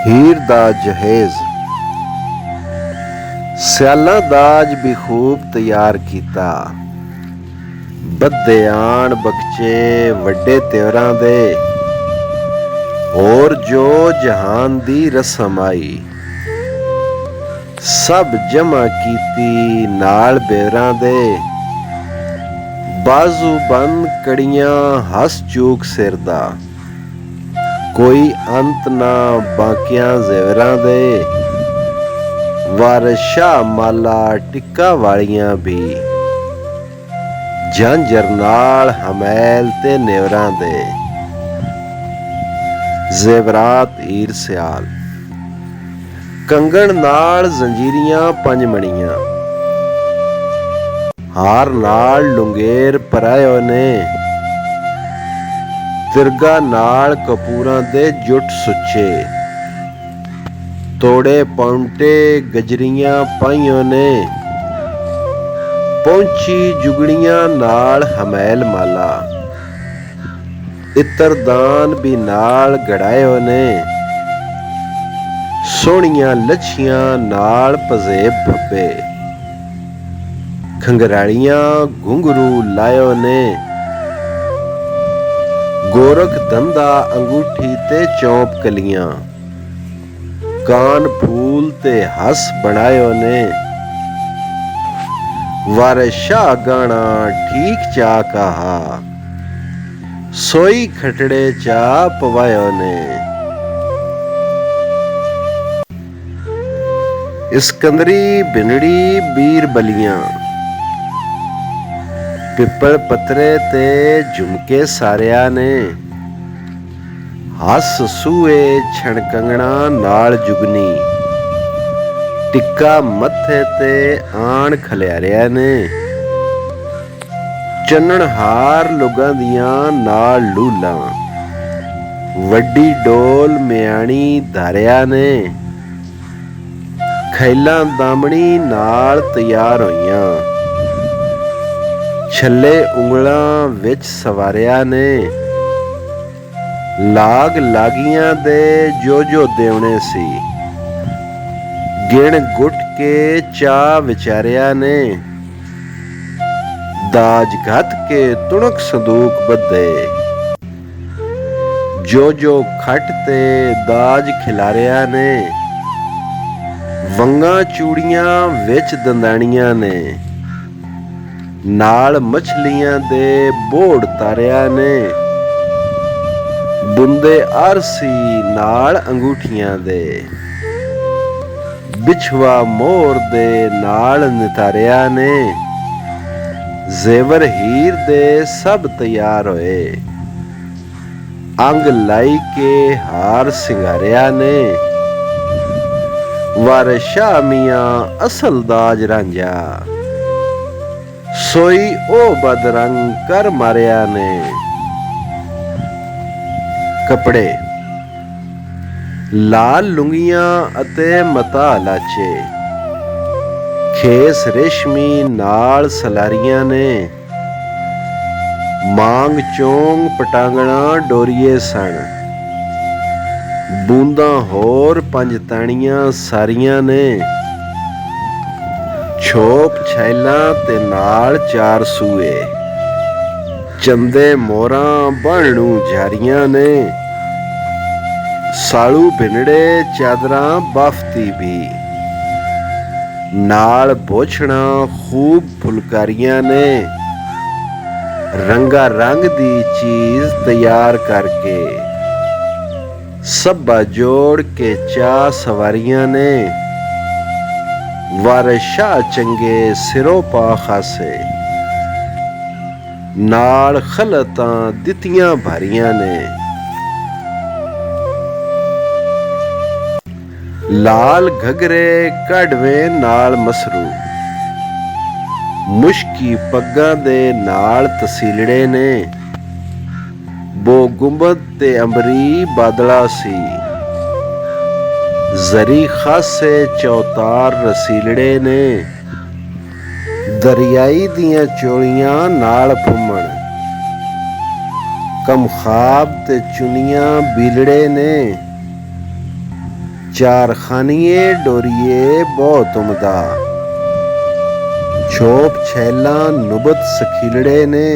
ਹੀਰ ਦਾ ਜਹੇਜ਼। ਸਿਆਲਾਂ ਦਾਜ ਵੀ ਖੂਬ ਤਿਆਰ ਕੀਤਾ, ਬੱਧੇ ਆਣ ਬਖਚੇ ਵੱਡੇ ਤਿਉਰਾਂ ਦੇ। ਹੋਰ ਜੋ ਜਹਾਨ ਦੀ ਰਸਮ ਆਈ, ਸਭ ਜਮ੍ਹਾਂ ਕੀਤੀ ਨਾਲ ਬੇਰਾਂ ਦੇ। ਬਾਜ਼ੂ ਬੰਦ ਕੜੀਆਂ ਹੱਸ ਚੂਕ ਸਿਰ ਦਾ, ਕੋਈ ਅੰਤ ਨਾ ਬਾਕੀਆਂ ਜ਼ੇਵਰਾਂ ਦੇ। ਵਾਰਸ਼ਾ ਮਾਲਾ ਟਿੱਕਾ ਵਾਲੀਆਂ ਵੀ, ਝਾਂਜਰ ਨਾਲ ਹਮੈਲ ਤੇ ਨੇਵਰਾਂ ਦੇ। ਜ਼ੇਵਰਾਤ ਹੀਰ ਸਿਆਲ। ਕੰਗਣ ਨਾਲ ਜ਼ੰਜੀਰੀਆਂ ਪੰਜ ਮਣੀਆਂ, ਹਾਰ ਨਾਲ ਲੁੰਗੇਰ ਪਰਾਇਓ ਨੇ। ਤਿਰਗਾ ਨਾਲ ਕਪੂਰਾਂ ਦੇ ਜੁੱਟ ਸੁੱਚੇ, ਤੋੜੇ ਪੌਂਟੇ ਗਜਰੀਆਂ ਪਾਈਆਂ ਨੇ। ਪਹੁੰਚੀ ਜੁਗੜੀਆਂ ਨਾਲ ਹਮੈਲ ਮਾਲਾ, ਇਤਰਦਾਨ ਵੀ ਨਾਲ ਗੜਾਇਓ ਨੇ। ਸੋਹਣੀਆਂ ਲੱਛੀਆਂ ਨਾਲ ਪਜ਼ੇਬ ਭੱਬੇ, ਖੰਗਰਾਲੀਆਂ ਘੁੰਗਰੂ ਲਾਇਓ ਨੇ। ਗੋਰਖ ਧੰਦਾ ਅੰਗੂਠੀ ਤੇ ਚੌਂਪ ਕਲੀਆਂ, ਕਾਨ ਫੂਲ ਤੇ ਹੱਸ ਬਣਾਇਓ ਨੇ। ਵਾਰਸ਼ਾ ਗਾਣਾ ਠੀਕ ਚਾ ਕਹਾ, ਸੋਈ ਖਟੜੇ ਚਾ ਪਵਾਇਓ ਨੇ। ਇਸਕੰਦਰੀ ਬਿਨੜੀ ਬੀਰ ਬਲੀਆਂ, ਪਿੱਪਲ ਪੱਤਰੇ ਤੇ ਝੁਮਕੇ ਸਾਰਿਆਂ ਨੇ। ਹੱਸ ਸੂਏ ਛਣ ਕੰਗਣਾ ਨਾਲ ਜੁਗਨੀ, ਟਿੱਕਾ ਮੱਥੇ ਤੇ ਆਣ ਖਲਿਆਰਿਆਂ ਨੇ। ਚੰਨਣ ਹਾਰ ਲੁਗਾਂ ਦੀਆਂ ਨਾਲ ਲੂਲਾਂ, ਵੱਡੀ ਡੋਲ ਮਿਆਣੀ ਧਾਰਿਆਂ ਨੇ। ਖੈਲਾਂ ਦਾਮਣੀ ਨਾਲ ਤਿਆਰ ਹੋਈਆਂ, ਛੱਲੇ ਉਂਗਲਾਂ ਵਿੱਚ ਸਵਾਰਿਆਂ ਨੇ। ਲਾਗ ਲਾਗੀਆਂ ਦੇ ਜੋ ਜੋ ਦੇਵਣੇ ਸੀ, ਗਿਣ ਗੁੱਟ ਕੇ ਚਾਹ ਵਿਚਾਰਿਆਂ ਨੇ। ਦਾਜ ਘੱਤ ਕੇ ਤੁਣਕ ਸੰਦੂਕ ਬੱਧੇ, ਜੋ ਜੋ ਖੱਟ ਤੇ ਦਾਜ ਖਿਲਾਰਿਆਂ ਨੇ। ਵੰਗਾਂ ਚੂੜੀਆਂ ਵਿੱਚ ਦੰਦਾਣੀਆਂ ਨੇ, ਨਾਲ ਮਛਲੀਆਂ ਦੇ ਬੋੜ ਤਾਰਿਆਂ ਨੇ। ਬੁੰਦੇ ਆਰਸੀ ਨਾਲ ਅੰਗੂਠੀਆਂ ਦੇ, ਬਿਛਵਾ ਮੋਰ ਦੇ ਨਾਲ ਨਿਤਾਰਿਆਂ ਨੇ। ਜ਼ੇਵਰ ਹੀਰ ਦੇ ਸਭ ਤਿਆਰ ਹੋਏ, ਅੰਗ ਲਾਈ ਕੇ ਹਾਰ ਸਿੰਗਾਰਿਆਂ ਨੇ। ਵਾਰਸ਼ਾ ਮੀਆਂ ਅਸਲ ਦਾਜ ਰਾਂਝਾ, ਸੋਈ ਉਹ ਬਦਰੰਗ ਕਰ ਮਾਰਿਆ ਨੇ। ਕੱਪੜੇ। ਲਾਲ ਲੁੰਗੀਆਂ ਅਤੇ ਮਤਾ ਲਾਚੇ, ਖੇਸ ਰੇਸ਼ਮੀ ਨਾਲ ਸਲਾਰੀਆਂ ਨੇ। ਮਾਂਗ ਚੋਂਗ ਪਟਾਂਗਣਾ ਡੋਰੀਏ ਸਣ, ਬੂੰਦਾਂ ਹੋਰ ਪੰਜ ਤਾਣੀਆਂ ਸਾਰੀਆਂ ਨੇ। ਛੋਪ ਛੈਲਾਂ ਤੇ ਨਾਲ ਚਾਰ ਸੂਏ, ਚੰਦੇ ਮੋਰਾਂ ਬਣਨੂ ਜਾਰੀਆਂ ਨੇ। ਸਾਲੂ ਭਿੰਨੜੇ ਚਾਦਰਾਂ ਬਾਫਤੀ ਵੀ, ਨਾਲ ਬੋਛਣਾ ਖੂਬ ਫੁਲਕਾਰੀਆਂ ਨੇ। ਰੰਗਾ ਰੰਗ ਦੀ ਚੀਜ਼ ਤਿਆਰ ਕਰਕੇ, ਸੱਬਾ ਜੋੜ ਕੇ ਚਾਹ ਸਵਾਰੀਆਂ ਨੇ। ਵਾਰਸ਼ਾ ਚੰਗੇ ਸਿਰੋਂ ਪਾ ਖਾਸੇ, ਨਾਲ ਖਲਤਾਂ ਦਿੱਤੀਆਂ ਭਾਰੀਆਂ ਨੇ। ਲਾਲ ਘੱਗਰੇ ਕਢਵੇਂ ਨਾਲ ਮਸਰੂ, ਮੁਸ਼ਕੀ ਪੱਗਾਂ ਦੇ ਨਾਲ ਤਸੀਲੜੇ ਨੇ। ਬੋ ਗੁੰਬਦ ਤੇ ਅੰਬਰੀ ਬਾਦਲਾ ਸੀ, ਜ਼ਰੀ ਖਾਸੇ ਚੌਤਾਰ ਰਸੀਲੜੇ ਨੇ। ਦਰਿਆਈ ਦੀਆਂ ਚੋਲੀਆਂ ਨਾਲ ਫੁੰਮਣ, ਕਮਖਾਬ ਤੇ ਚੁਨੀਆਂ ਬੀਲੜੇ ਨੇ। ਚਾਰ ਖਾਨੀਏ ਡੋਰੀਏ ਬਹੁਤ ਉਮਦਾ, ਛੋਪ ਛੈਲਾਂ ਨੁਬਤ ਸਖੀਲੜੇ ਨੇ,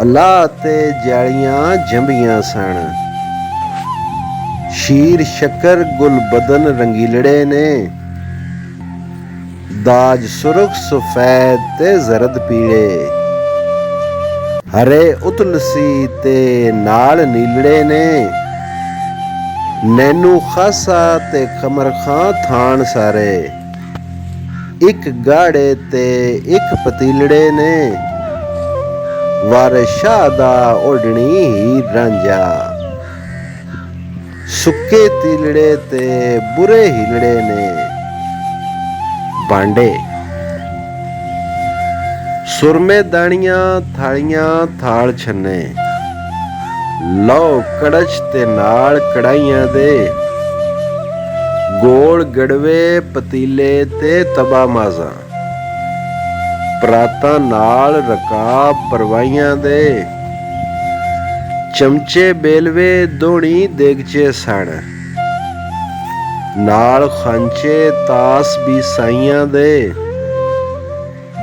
ਅੱਲਾ ਤੇ ਜਾਲੀਆਂ ਜੰਬੀਆਂ ਸਨ। ਸ਼ੀਰ ਸ਼ੱਕਰ ਗੁਲ ਬਦਨ ਰੰਗੀਲੜੇ ਨੇ, ਦਾਜ ਸੁਰਖ ਸਫੈਦ ਤੇ ਜ਼ਰਦ ਪੀਲੇ, ਹਰੇ ਉਤਲਸੀ ਤੇ ਨਾਲ ਨੀਲੜੇ ਨੇ, ਨੈਨੂ ਖਾਸਾ ਤੇ ਖਮਰ ਖਾਂ ਥਾਣ ਸਾਰੇ, ਇੱਕ ਗਾੜੇ ਤੇ ਇੱਕ ਪਤੀਲੜੇ ਨੇ, ਵਾਰਿਸ ਸ਼ਾਹ ਦਾ ਓਢਣੀ ਹੀਰ ਰਾਂਝਾ, ਸੁੱਕੇ ਤੀਲੜੇ ਤੇ ਬੁਰੇ ਹੀਲੜੇ ਨੇ। ਬਾਂਡੇ ਸੁਰਮੇ ਦਾਣੀਆਂ ਥਾਲੀਆਂ ਥਾਲ ਛੰਨੇ, ਲਓ ਕੜਛ ਤੇ ਨਾਲ ਕੜਾਈਆਂ ਦੇ, ਗੋਲ ਗੜਵੇ ਪਤੀਲੇ ਤੇ ਤਬਾ ਮਾਜ਼ਾ, ਪਰਾਤਾਂ ਨਾਲ ਰਕਾਬ ਪਰਵਾਈਆਂ ਦੇ, ਚਮਚੇ ਬੇਲਵੇ ਦੋਣੀ ਦੇਗਚੇ ਸਣ, ਨਾਲ ਖਾਂਚੇ ਤਾਸ ਵੀ ਸਾਈਆਂ ਦੇ,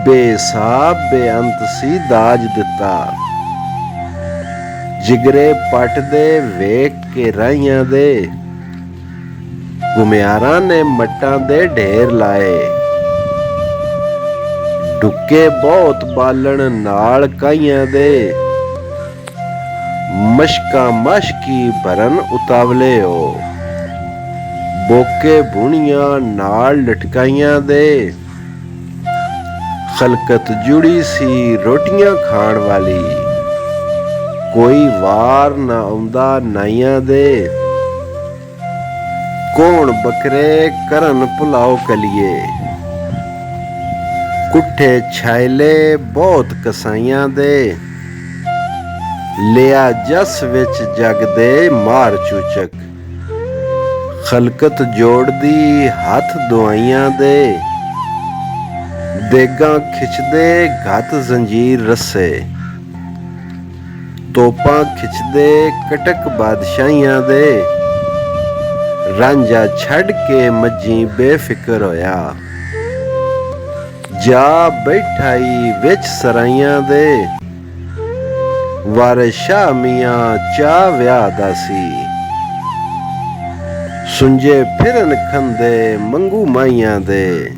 ਬੇਸਾਬ ਬੇਅੰਤ ਸੀ ਦਾਜ ਦਿੱਤਾ, ਜਿਗਰੇ ਪੱਟ ਦੇ ਵੇਖ ਕੇ ਰਾਈਆਂ ਦੇ, ਘੁਮਿਆਰਾਂ ਨੇ ਮੱਟਾਂ ਦੇ ਢੇਰ ਲਾਏ, ਡੁੱਕੇ ਬਹੁਤ ਬਾਲਣ ਨਾਲ ਕਾਈਆਂ ਦੇ, ਮਸ਼ਕਾਂ ਮਸ਼ਕੀ ਭਰਨ ਉਤਾਵਲੇ ਹੋ, ਬੋਕੇ ਬੁਣੀਆਂ ਨਾਲ ਲਟਕਾਈਆਂ ਦੇ, ਖਲਕਤ ਜੁੜੀ ਸੀ ਰੋਟੀਆਂ ਖਾਣ ਵਾਲੀ, ਕੋਈ ਵਾਰ ਨਾ ਆਉਂਦਾ ਨਾਈਆਂ ਦੇ, ਕੌਣ ਬੱਕਰੇ ਕਰਨ ਪੁਲਾਓ ਕਲੀਏ, ਕੁੱਠੇ ਛਾਇਲੇ ਬਹੁਤ ਕਸਾਈਆਂ ਦੇ, ਲਿਆ ਜਸ ਵਿੱਚ ਜਗ ਦੇ ਮਾਰ ਚੂਚਕ, ਖਲਕਤ ਜੋੜਦੀ ਹੱਥ ਦੁਆਈਆਂ ਦੇ, ਦੇਗਾਂ ਖਿੱਚਦੇ ਘੱਤ ਜ਼ੰਜੀਰ ਰੱਸੇ, ਤੋਪਾਂ ਖਿੱਚਦੇ ਕਟਕ ਬਾਦਸ਼ਾਹੀਆਂ ਦੇ, ਰਾਂਝਾ ਛੱਡ ਕੇ ਮੱਝੀ ਬੇਫਿਕਰ ਹੋਇਆ, ਜਾ ਬੈਠਾਈ ਵਿੱਚ ਸਰਾਈਆਂ ਦੇ, ਵਾਰਿਸ ਸ਼ਾਹ ਮੀਆਂ ਚਾਹ ਵਿਆਹ ਦਾ ਸੀ, ਸੁੰਝੇ ਫਿਰਨ ਖੰਦੇ ਮੰਗੂ ਮਾਈਆਂ ਦੇ।